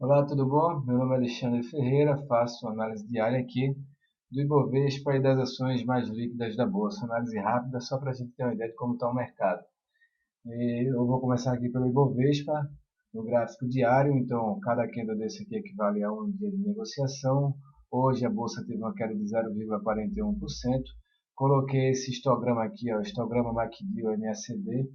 Olá, tudo bom? Meu nome é Alexandre Ferreira, faço análise diária aqui do Ibovespa e das ações mais líquidas da Bolsa. Análise rápida, só para a gente ter uma ideia de como está o mercado. E eu vou começar aqui pelo Ibovespa, no gráfico diário. Então, cada candle desse aqui equivale a um dia de negociação. Hoje a Bolsa teve uma queda de 0,41%. Coloquei esse histograma aqui, ó, histograma MACD MACD,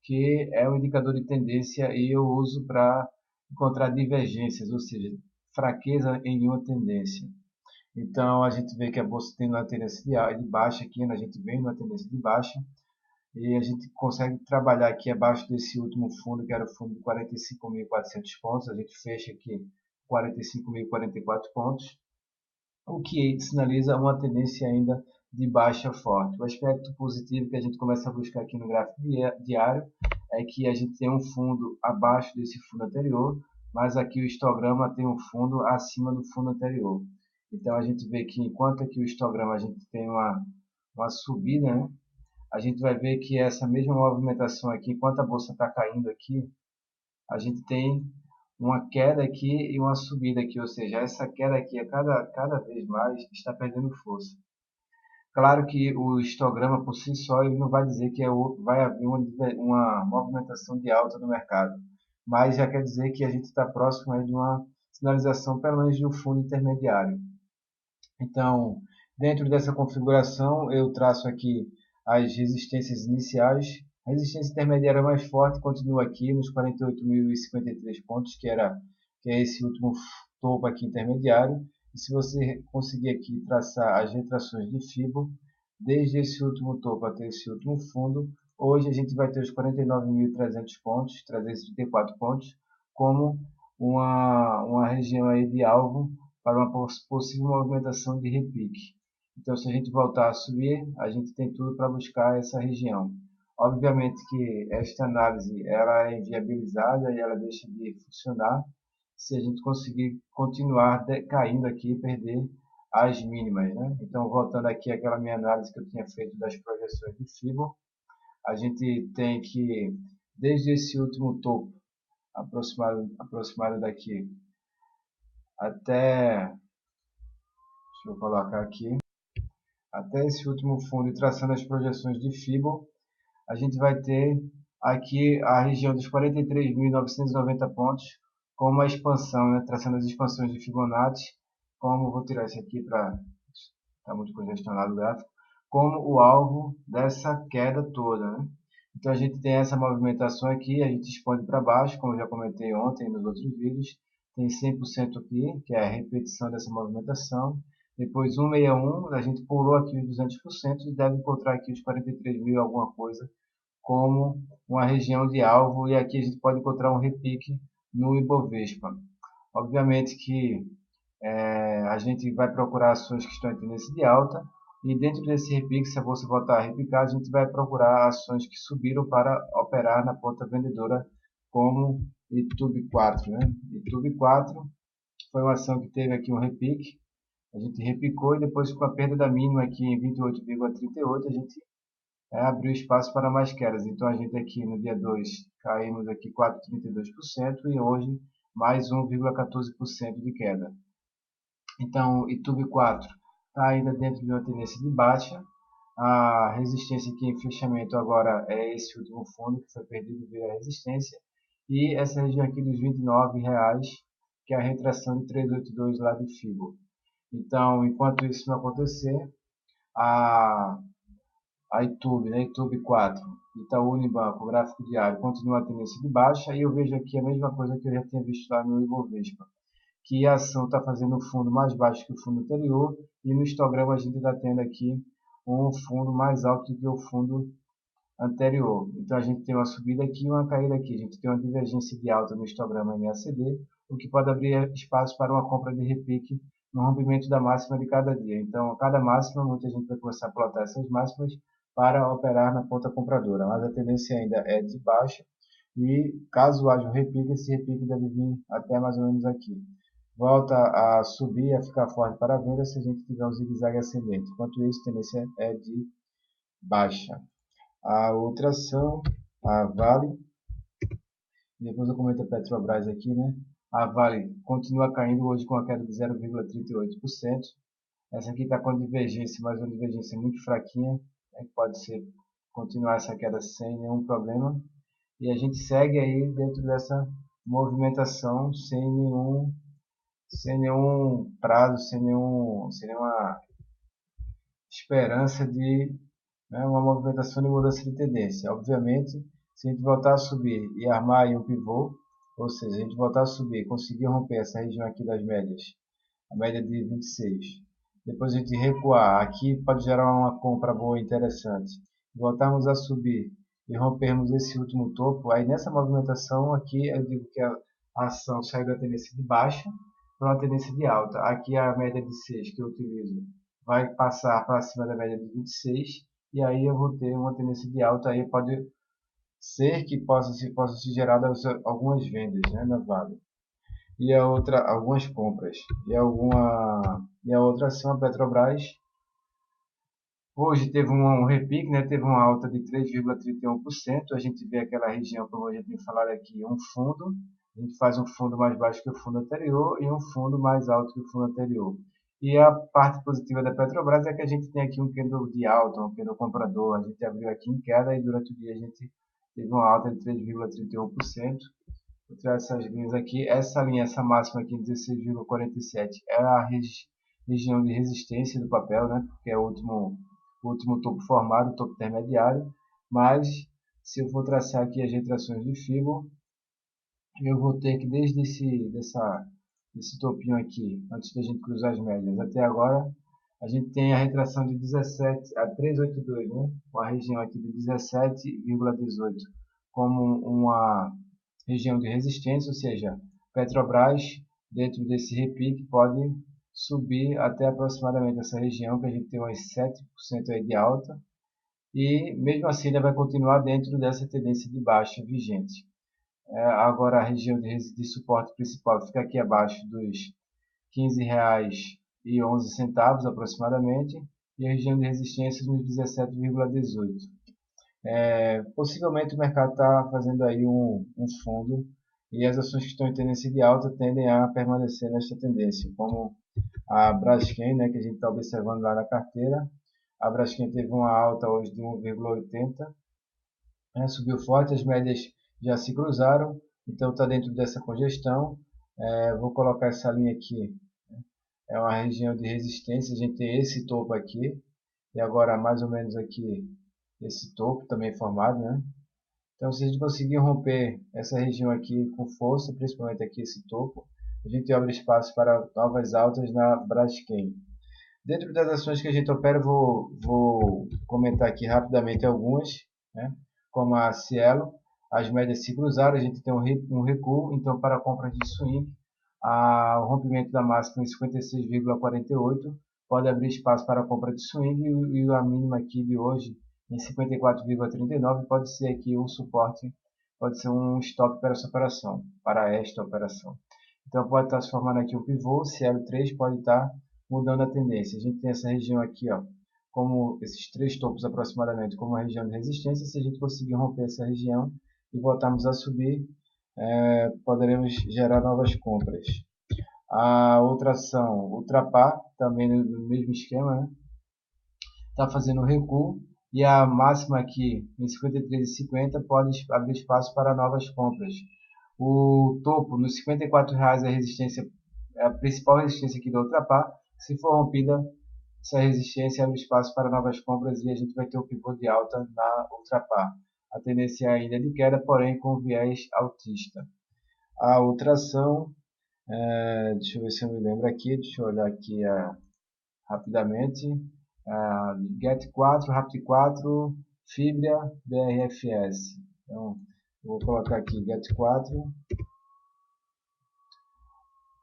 que é um indicador de tendência e eu uso para encontrar divergências, ou seja, fraqueza em uma tendência. Então a gente vê que a bolsa tem uma tendência de baixa aqui, né? A gente vem numa tendência de baixa e a gente consegue trabalhar aqui abaixo desse último fundo, que era o fundo de 45.400 pontos. A gente fecha aqui 45.044 pontos, o que sinaliza uma tendência ainda de baixa forte. O aspecto positivo que a gente começa a buscar aqui no gráfico diário é que a gente tem um fundo abaixo desse fundo anterior, mas aqui o histograma tem um fundo acima do fundo anterior. Então a gente vê que enquanto aqui o histograma a gente tem uma subida, né? A gente vai ver que essa mesma movimentação aqui, enquanto a bolsa está caindo aqui, a gente tem uma queda aqui e uma subida aqui, ou seja, essa queda aqui cada vez mais está perdendo força. Claro que o histograma por si só ele não vai dizer que vai haver uma movimentação de alta no mercado, mas já quer dizer que a gente está próximo aí de uma sinalização, pelo menos de um fundo intermediário. Então, dentro dessa configuração, eu traço aqui as resistências iniciais. A resistência intermediária mais forte continua aqui nos 48.053 pontos, que é esse último topo aqui intermediário. E se você conseguir aqui traçar as retrações de Fibo, desde esse último topo até esse último fundo, hoje a gente vai ter os 49.300 pontos, 334 pontos, como uma região aí de alvo para uma possível movimentação de repique. Então, se a gente voltar a subir, a gente tem tudo para buscar essa região. Obviamente que esta análise ela é inviabilizada e ela deixa de funcionar se a gente conseguir continuar caindo aqui e perder as mínimas, né? Então, voltando aqui àquela minha análise que eu tinha feito das projeções de Fibo, a gente tem que, desde esse último topo, aproximado daqui, até, deixa eu colocar aqui, até esse último fundo e traçando as projeções de Fibo, a gente vai ter aqui a região dos 43.990 pontos com uma expansão, né, traçando as expansões de Fibonacci, como vou tirar isso aqui para está muito congestionado o gráfico, como o alvo dessa queda toda, né? Então a gente tem essa movimentação aqui, a gente expande para baixo, como eu já comentei ontem nos outros vídeos, tem 100% aqui, que é a repetição dessa movimentação. Depois 161, a gente pulou aqui os 200% e deve encontrar aqui os 43 mil alguma coisa como uma região de alvo, e aqui a gente pode encontrar um repique no Ibovespa. Obviamente que a gente vai procurar ações que estão em tendência de alta, e dentro desse repique, se a bolsa voltar a repicar, a gente vai procurar ações que subiram para operar na ponta vendedora, como YouTube 4, né? YouTube 4 foi uma ação que teve aqui um repique, a gente repicou e depois com a perda da mínima aqui em 28,38, a gente abriu espaço para mais quedas. Então a gente aqui no dia 2 caímos aqui 4,32% e hoje mais 1,14% de queda. Então, o YouTube 4 está ainda dentro de uma tendência de baixa. A resistência aqui em fechamento agora é esse último fundo que foi perdido via resistência. E essa região aqui dos R$ 29, que é a retração de 382 lá de Fibo. Então, enquanto isso não acontecer, a, a YouTube, né, YouTube 4, Itaú Unibanco, gráfico diário, continua a tendência de baixa. E eu vejo aqui a mesma coisa que eu já tinha visto lá no Ibovespa, que a ação está fazendo um fundo mais baixo que o fundo anterior, e no histograma a gente está tendo aqui um fundo mais alto do que o fundo anterior. Então a gente tem uma subida aqui e uma caída aqui. A gente tem uma divergência de alta no histograma MACD, o que pode abrir espaço para uma compra de repique no rompimento da máxima de cada dia. Então, a cada máxima, muita gente vai começar a plotar essas máximas para operar na ponta compradora, mas a tendência ainda é de baixa, e caso haja um repique, esse repique deve vir até mais ou menos aqui. Volta a subir, a ficar forte para a venda se a gente tiver um zigue-zague ascendente. Enquanto isso, a tendência é de baixa. A outra ação, a Vale, depois eu comento a Petrobras aqui, né? A Vale continua caindo hoje com a queda de 0,38%. Essa aqui está com divergência, mas uma divergência muito fraquinha, né, que pode ser continuar essa queda sem nenhum problema. E a gente segue aí dentro dessa movimentação sem nenhum prazo, sem nenhuma esperança de, né, uma movimentação de mudança de tendência. Obviamente, se a gente voltar a subir e armar aí um pivô, ou seja, a gente voltar a subir e conseguir romper essa região aqui das médias, a média de 26, depois a gente recuar, aqui pode gerar uma compra boa e interessante, voltarmos a subir e rompermos esse último topo, aí nessa movimentação aqui eu digo que a ação sai da tendência de baixa para uma tendência de alta. Aqui a média de 6 que eu utilizo vai passar para cima da média de 26 e aí eu vou ter uma tendência de alta, aí pode ser que possa se gerar algumas vendas, né, na Vale. E a outra, algumas compras. E a outra ação, a Petrobras, hoje teve um repique, né? Teve uma alta de 3,31%. A gente vê aquela região, como eu já tinha falado aqui, um fundo. A gente faz um fundo mais baixo que o fundo anterior e um fundo mais alto que o fundo anterior. E a parte positiva da Petrobras é que a gente tem aqui um candle de alta, um candle comprador. A gente abriu aqui em queda e durante o dia a gente teve uma alta de 3,31%. Vou tirar essas linhas aqui. Essa linha, essa máxima aqui, 16,47, é a região de resistência do papel, né? Porque é o último topo formado, o topo intermediário. Mas, se eu for traçar aqui as retrações de Fibo, eu vou ter que desde esse topinho aqui, antes da gente cruzar as médias, até agora, a gente tem a retração de 17 a 382, né? Com a região aqui de 17,18 como uma região de resistência, ou seja, Petrobras, dentro desse repique, pode subir até aproximadamente essa região, que a gente tem uns 7% aí de alta, e mesmo assim ainda vai continuar dentro dessa tendência de baixa vigente. Agora a região de suporte principal fica aqui abaixo dos R$ 15,11 aproximadamente, e a região de resistência nos 17,18. Possivelmente o mercado está fazendo aí um fundo e as ações que estão em tendência de alta tendem a permanecer nesta tendência, como a Braskem, né, que a gente está observando lá na carteira. A Braskem teve uma alta hoje de 1,80, né, subiu forte, as médias já se cruzaram, então está dentro dessa congestão. Vou colocar essa linha aqui, é uma região de resistência, a gente tem esse topo aqui, e agora mais ou menos aqui esse topo também formado, né? Então, se a gente conseguir romper essa região aqui com força, principalmente aqui esse topo, a gente abre espaço para novas altas na Braskem. Dentro das ações que a gente opera, vou comentar aqui rapidamente algumas, né? Como a Cielo, as médias se cruzaram, a gente tem um recuo, então para a compra de swing, o rompimento da máxima em 56,48 pode abrir espaço para a compra de swing e a mínima aqui de hoje em 54,39 pode ser aqui um suporte, pode ser um stop para esta operação. Então pode estar se formando aqui um pivô, CL3 pode estar mudando a tendência. A gente tem essa região aqui, ó, como esses três topos aproximadamente, como uma região de resistência. Se a gente conseguir romper essa região e voltarmos a subir, poderemos gerar novas compras. A outra ação, Ultrapar, também no mesmo esquema, né? Está fazendo recuo e a máxima aqui em 53,50 pode abrir espaço para novas compras. O topo nos R$ 54,00 é a resistência, é a principal resistência aqui da Ultrapar. Se for rompida essa resistência, abre espaço para novas compras e a gente vai ter o pivô de alta na Ultrapar. A tendência ainda é de queda, porém com viés altista. A outra ação, deixa eu ver se eu me lembro aqui, deixa eu olhar aqui rapidamente. GET4, RAPT4, Fibria, BRFS. Então, vou colocar aqui GET4.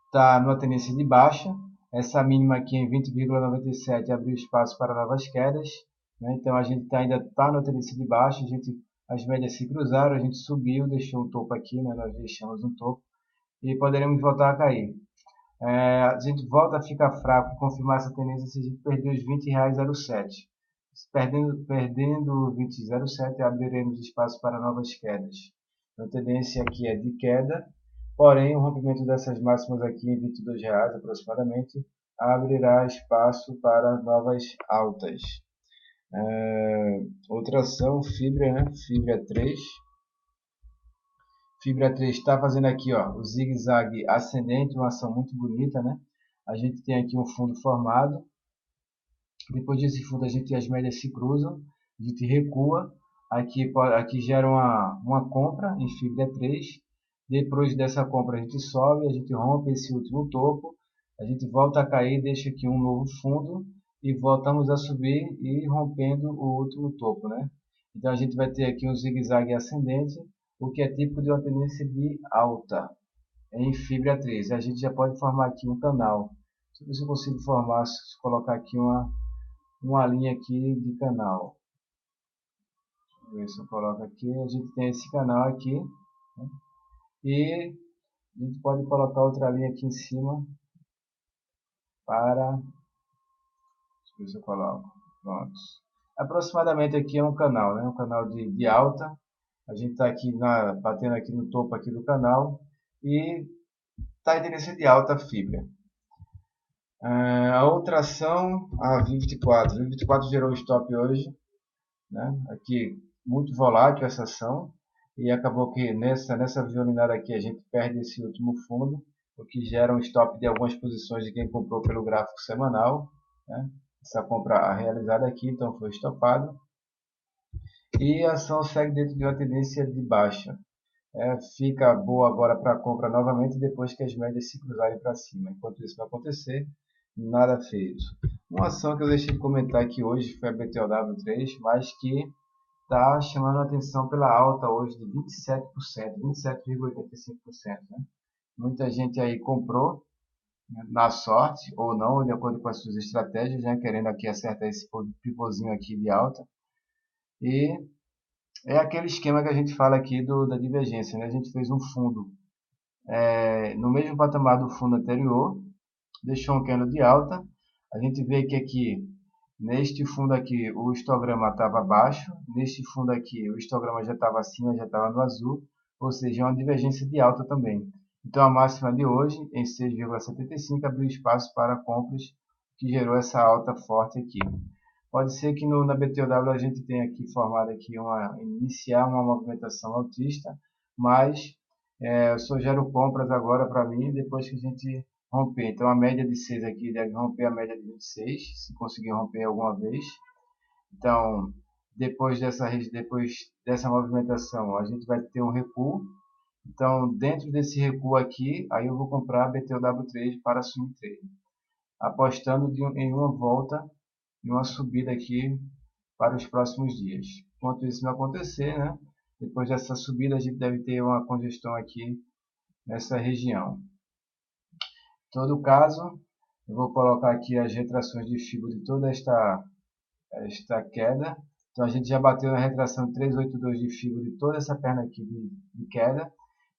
Está numa tendência de baixa. Essa mínima aqui em 20,97 abriu espaço para novas quedas, né? Então a gente ainda está na tendência de baixa. As médias se cruzaram, a gente subiu, deixou um topo aqui, né? Nós deixamos um topo e poderemos voltar a cair. A gente volta a ficar fraco e confirmar essa tendência se a gente perder os R$ 20,07. Perdendo o 20,07, abriremos espaço para novas quedas. Então, a tendência aqui é de queda, Porém, o rompimento dessas máximas aqui em R$ 22 aproximadamente abrirá espaço para novas altas. Outra ação, Fibra, né? Fibra 3. Fibra 3 está fazendo aqui, ó, o zigue-zague ascendente, uma ação muito bonita, né? A gente tem aqui um fundo formado. Depois desse fundo a gente as médias se cruzam, a gente recua, aqui gera uma compra em Fibra 3. Depois dessa compra a gente sobe, a gente rompe esse último topo, a gente volta a cair, deixa aqui um novo fundo e voltamos a subir e rompendo o último topo, né? Então a gente vai ter aqui um zigue-zague ascendente, o que é típico de uma tendência de alta em Fibra 3. A gente já pode formar aqui um canal. Se você conseguir formar, se colocar aqui uma linha aqui de canal. Deixa eu ver se eu coloco aqui. A gente tem esse canal aqui, né? E a gente pode colocar outra linha aqui em cima para... Deixa eu ver se eu coloco. Pronto. Aproximadamente aqui é um canal, né? Um canal de alta. A gente está aqui batendo aqui no topo aqui do canal e está em tendência de alta fibra. A outra ação, a VIV24. A VIV24 gerou um stop hoje, né? Aqui muito volátil essa ação e acabou que nessa violinada aqui a gente perde esse último fundo, o que gera um stop de algumas posições de quem comprou pelo gráfico semanal, né? Essa compra realizada aqui, então foi estopado e a ação segue dentro de uma tendência de baixa. Fica boa agora para compra novamente depois que as médias se cruzarem para cima. Enquanto isso vai acontecer, nada feito. Uma ação que eu deixei de comentar aqui hoje foi a BTOW3, mas que está chamando a atenção pela alta hoje de 27%, 27,85%. Né? Muita gente aí comprou, né, na sorte ou não, de acordo com as suas estratégias, né, querendo aqui acertar esse pivôzinho aqui de alta. E é aquele esquema que a gente fala aqui da divergência. Né? A gente fez um fundo no mesmo patamar do fundo anterior, deixou um candle de alta. A gente vê que aqui, neste fundo aqui, o histograma estava baixo, neste fundo aqui, o histograma já estava acima, já estava no azul, ou seja, é uma divergência de alta também. Então, a máxima de hoje, em 6,75, abriu espaço para compras, que gerou essa alta forte aqui. Pode ser que na BTOW a gente tenha aqui formado aqui iniciar uma movimentação altista, mas eu só gero compras agora para mim depois que a gente romper. Então a média de 6 aqui deve romper a média de 26, se conseguir romper alguma vez. Então depois dessa movimentação a gente vai ter um recuo. Então dentro desse recuo aqui, aí eu vou comprar BTOW3 para swing trade, apostando em uma volta e uma subida aqui para os próximos dias. Enquanto isso não acontecer, né? Depois dessa subida a gente deve ter uma congestão aqui nessa região. Em todo caso, eu vou colocar aqui as retrações de Fibo de toda esta queda. Então a gente já bateu na retração 382 de Fibo de toda essa perna aqui de queda.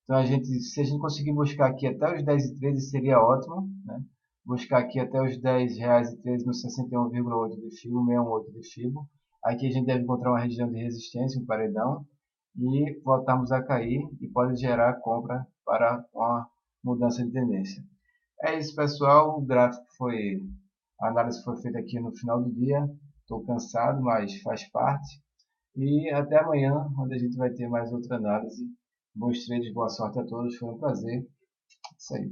Então se a gente conseguir buscar aqui até os 10,13 seria ótimo, né? Buscar aqui até os R$10,13 no 61,8 de Fibo, 68 de Fibo. Aqui a gente deve encontrar uma região de resistência, um paredão, e voltamos a cair e pode gerar compra para uma mudança de tendência. É isso, pessoal. A análise foi feita aqui no final do dia. Estou cansado, mas faz parte. E até amanhã, onde a gente vai ter mais outra análise. Bons trades, boa sorte a todos. Foi um prazer. Isso aí.